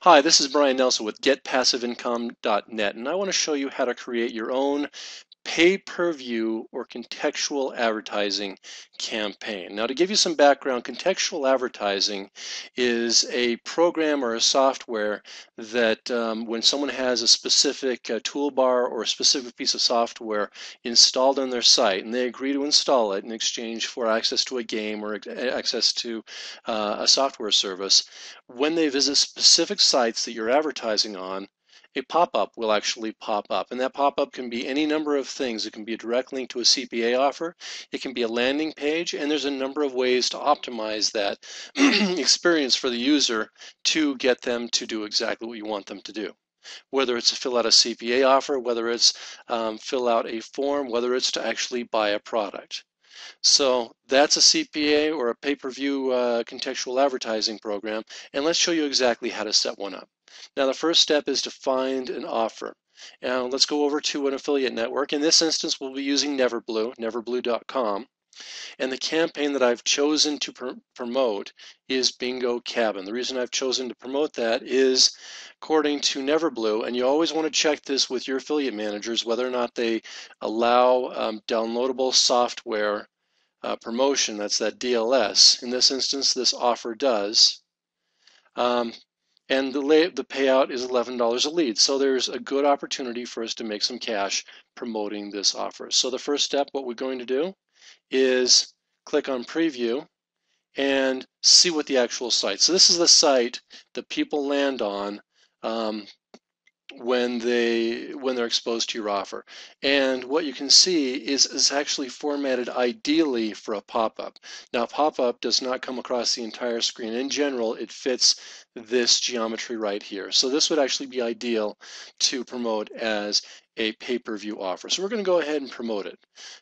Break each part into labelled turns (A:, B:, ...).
A: Hi, this is Brian Nelson with GetPassiveIncome.net, and I want to show you how to create your own pay-per-view or contextual advertising campaign. Now, to give you some background, contextual advertising is a program or a software that when someone has a specific toolbar or a specific piece of software installed on their site and they agree to install it in exchange for access to a game or access to a software service, when they visit specific sites that you're advertising on, a pop-up will actually pop up, and that pop-up can be any number of things. It can be a direct link to a CPA offer, it can be a landing page, and there's a number of ways to optimize that experience for the user to get them to do exactly what you want them to do. Whether it's to fill out a CPA offer, whether it's fill out a form, whether it's to actually buy a product. So that's a CPA or a pay-per-view contextual advertising program, and let's show you exactly how to set one up. Now the first step is to find an offer. Now let's go over to an affiliate network. In this instance, we'll be using Neverblue, neverblue.com. And the campaign that I've chosen to promote is Bingo Cabin. The reason I've chosen to promote that is according to Neverblue, and you always want to check this with your affiliate managers, whether or not they allow downloadable software promotion, that's that DLS. In this instance, this offer does. And the payout is $11 a lead. So there's a good opportunity for us to make some cash promoting this offer. So the first step, what we're going to do is click on preview and see what the actual site. So this is the site that people land on when they're exposed to your offer. And what you can see is it's actually formatted ideally for a pop-up. Now, pop-up does not come across the entire screen. In general, it fits this geometry right here. So this would actually be ideal to promote as a pay-per-view offer. So we're going to go ahead and promote it.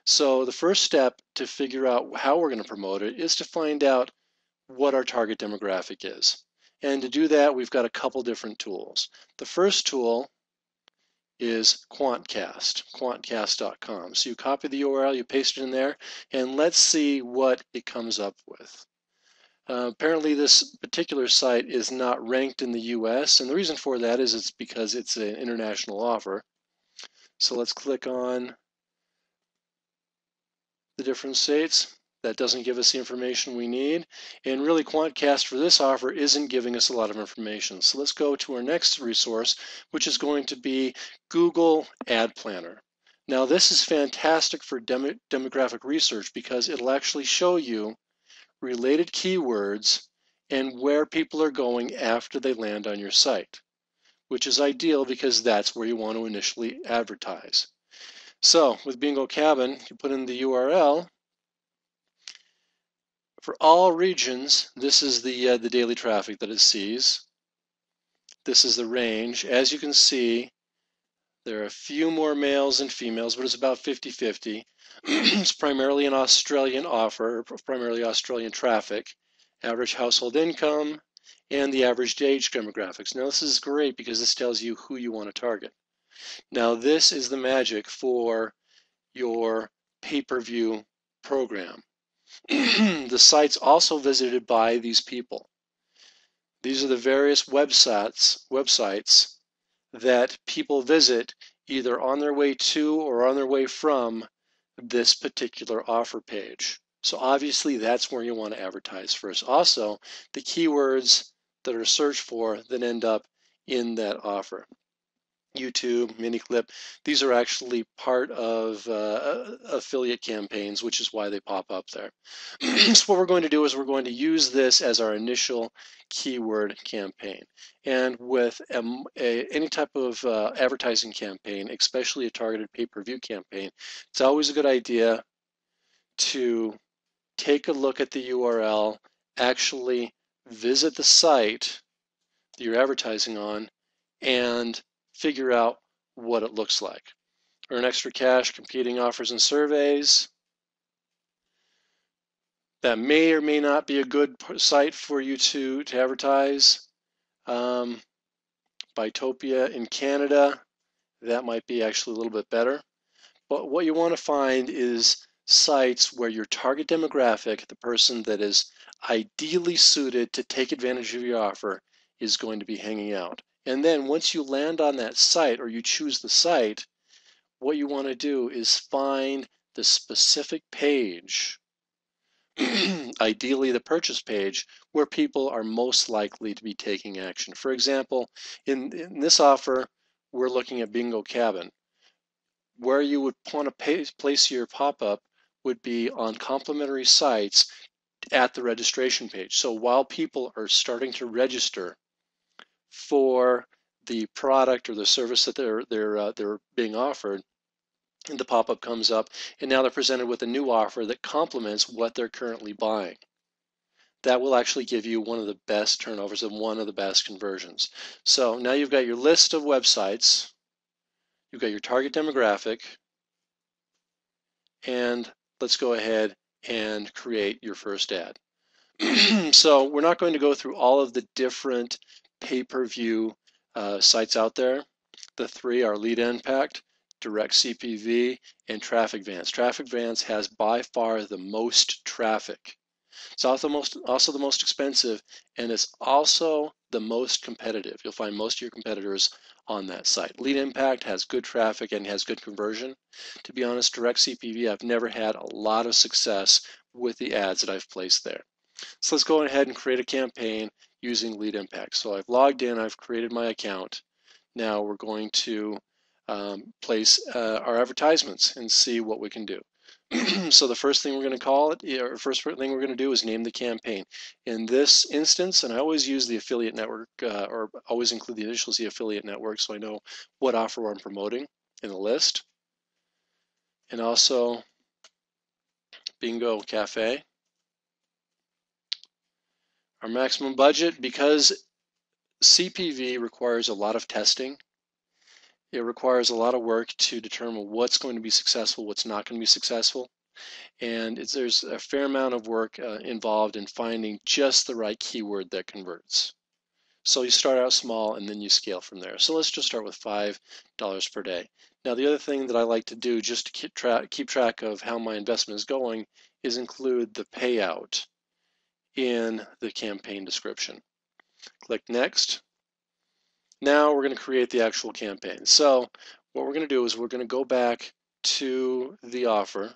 A: So the first step to figure out how we're going to promote it is to find out what our target demographic is. And to do that, we've got a couple different tools. The first tool is Quantcast, quantcast.com. So you copy the URL, you paste it in there, and let's see what it comes up with. Apparently this particular site is not ranked in the US, and the reason for that is it's because it's an international offer. So let's click on the different states. That doesn't give us the information we need, and really Quantcast for this offer isn't giving us a lot of information. So let's go to our next resource, which is going to be Google Ad Planner. Now this is fantastic for demographic research because it'll actually show you related keywords and where people are going after they land on your site, which is ideal because that's where you want to initially advertise. So with Bingo Cabin, you put in the URL. For all regions, this is the daily traffic that it sees. This is the range. As you can see, there are a few more males than females, but it's about 50-50. It's primarily an Australian offer, primarily Australian traffic, average household income, and the average age demographics. Now this is great because this tells you who you want to target. Now this is the magic for your pay-per-view program. The site's also visited by these people. These are the various websites that people visit either on their way to or on their way from this particular offer page. So obviously that's where you want to advertise first. Also, the keywords that are searched for that end up in that offer. YouTube, MiniClip, these are actually part of affiliate campaigns, which is why they pop up there. So what we're going to do is we're going to use this as our initial keyword campaign. And with any type of advertising campaign, especially a targeted pay-per-view campaign, it's always a good idea to take a look at the URL, actually visit the site that you're advertising on, and figure out what it looks like. Earn extra cash, competing offers and surveys. That may or may not be a good site for you to advertise. Bytopia in Canada, that might be actually a little bit better. But what you want to find is sites where your target demographic, the person that is ideally suited to take advantage of your offer, is going to be hanging out. And then once you land on that site or you choose the site, what you want to do is find the specific page, ideally the purchase page, where people are most likely to be taking action. For example, in this offer, we're looking at Bingo Cabin. Where you would want to place your pop-up would be on complimentary sites at the registration page. So while people are starting to register for the product or the service that they're being offered, and the pop-up comes up, and now they're presented with a new offer that complements what they're currently buying. That will actually give you one of the best turnovers and one of the best conversions. So now you've got your list of websites, you've got your target demographic, and let's go ahead and create your first ad. So we're not going to go through all of the different pay-per-view sites out there. The three are Lead Impact, Direct CPV, and Traffic Vans. Traffic Vans has by far the most traffic. It's also the most expensive, and it's also the most competitive. You'll find most of your competitors on that site. Lead Impact has good traffic and has good conversion. To be honest, Direct CPV, I've never had a lot of success with the ads that I've placed there. So let's go ahead and create a campaign using Lead Impact. So I've logged in, I've created my account. Now we're going to place our advertisements and see what we can do. So the first thing we're going to call it, or first thing we're going to do is name the campaign. In this instance, and I always use the affiliate network, or always include the initials of the affiliate network, so I know what offer I'm promoting in the list. And also Bingo Cafe. Our maximum budget, because CPV requires a lot of testing. It requires a lot of work to determine what's going to be successful, what's not going to be successful. And there's a fair amount of work involved in finding just the right keyword that converts. So you start out small and then you scale from there. So let's just start with $5 per day. Now the other thing that I like to do just to keep track of how my investment is going is include the payout in the campaign description. Click Next. Now we're going to create the actual campaign. So what we're going to do is we're going to go back to the offer.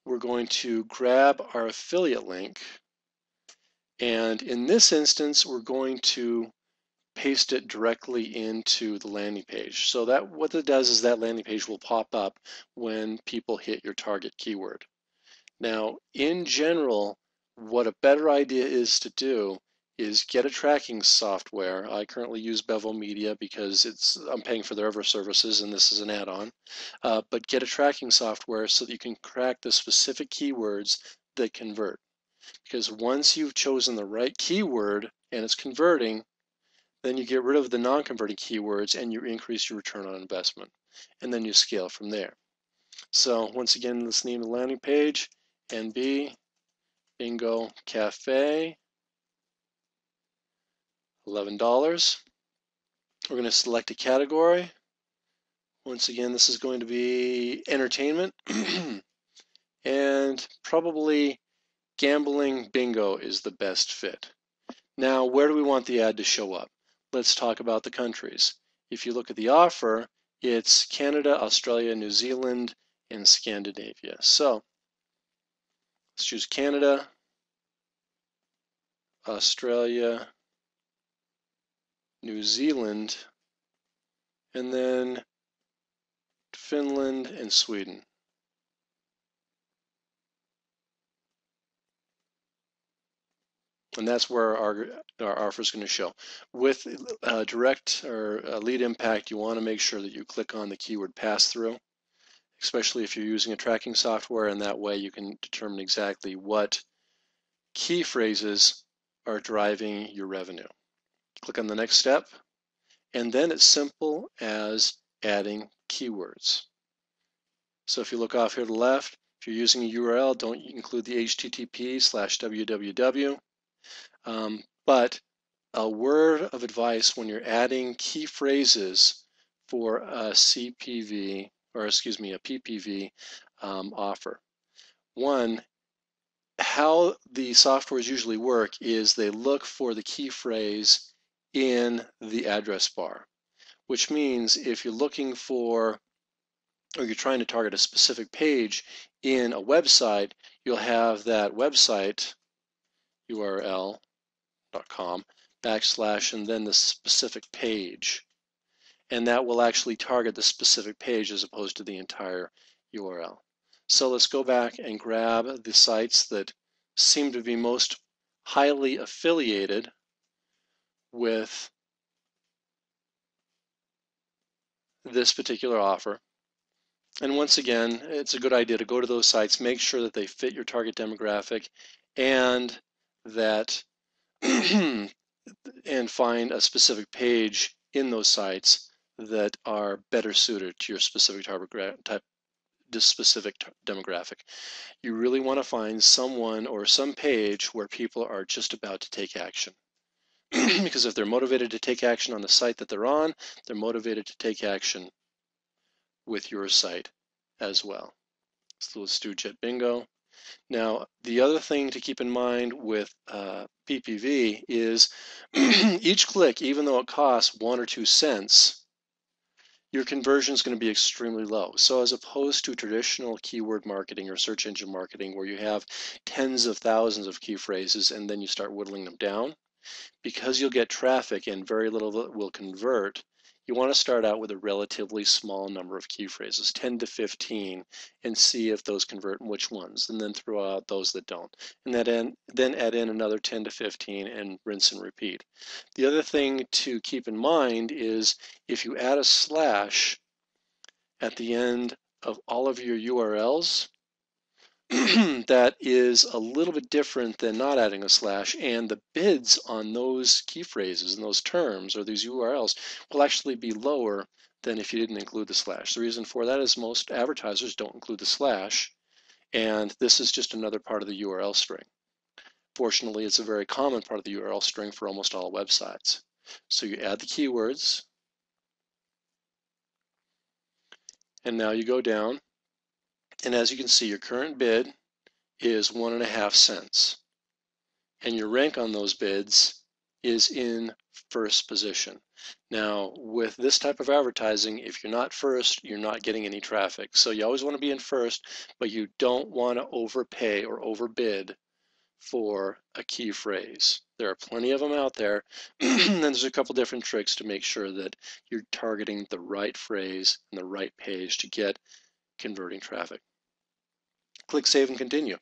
A: We're going to grab our affiliate link, and in this instance we're going to paste it directly into the landing page. So that what it does is that landing page will pop up when people hit your target keyword. Now in general, what a better idea is to do is get a tracking software. I currently use Bevel Media because I'm paying for their other services and this is an add-on. But get a tracking software so that you can crack the specific keywords that convert. Because once you've chosen the right keyword and it's converting, then you get rid of the non-converting keywords and you increase your return on investment. And then you scale from there. So once again, let's name the landing page, NB, Bingo Cafe, $11. We're going to select a category. Once again, this is going to be entertainment. And probably gambling bingo is the best fit. Now, where do we want the ad to show up? Let's talk about the countries. If you look at the offer, it's Canada, Australia, New Zealand, and Scandinavia. So let's choose Canada, Australia, New Zealand, and then Finland and Sweden. And that's where our offer is going to show. With direct or lead impact, you want to make sure that you click on the keyword pass-through, especially if you're using a tracking software, and that way you can determine exactly what key phrases are driving your revenue. Click on the next step, and then it's simple as adding keywords. So if you look off here to the left, if you're using a URL, don't include the http/www. But a word of advice when you're adding key phrases for a CPV, or excuse me, a PPV offer. One, how the softwares usually work is they look for the key phrase in the address bar, which means if you're looking for, or you're trying to target a specific page in a website, you'll have that website url.com / and then the specific page. And that will actually target the specific page as opposed to the entire URL. So let's go back and grab the sites that seem to be most highly affiliated with this particular offer. And once again, it's a good idea to go to those sites, make sure that they fit your target demographic, and that and find a specific page in those sites that are better suited to your specific specific demographic. You really want to find someone or some page where people are just about to take action. Because if they're motivated to take action on the site that they're on, they're motivated to take action with your site as well. So let's do Jet Bingo. Now, the other thing to keep in mind with PPV is each click, even though it costs 1 or 2 cents, your conversion is going to be extremely low. So as opposed to traditional keyword marketing or search engine marketing where you have tens of thousands of key phrases and then you start whittling them down, because you'll get traffic and very little will convert, you want to start out with a relatively small number of key phrases, 10 to 15, and see if those convert and which ones, and then throw out those that don't. And then add in another 10 to 15 and rinse and repeat. The other thing to keep in mind is if you add a slash at the end of all of your URLs, that is a little bit different than not adding a slash, and the bids on those key phrases and those terms or these URLs will actually be lower than if you didn't include the slash. The reason for that is most advertisers don't include the slash, and this is just another part of the URL string. Fortunately, it's a very common part of the URL string for almost all websites. So you add the keywords, and now you go down, and as you can see, your current bid is 1.5 cents. And your rank on those bids is in first position. Now, with this type of advertising, if you're not first, you're not getting any traffic. So you always want to be in first, but you don't want to overpay or overbid for a key phrase. There are plenty of them out there, and there's a couple different tricks to make sure that you're targeting the right phrase and the right page to get converting traffic. Click Save and Continue.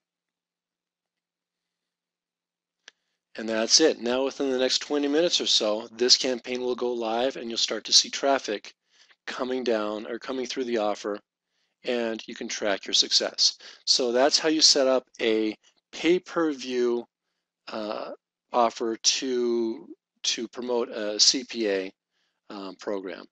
A: And that's it. Now within the next 20 minutes or so, this campaign will go live and you'll start to see traffic coming down or coming through the offer, and you can track your success. So that's how you set up a pay-per-view offer to promote a CPA program.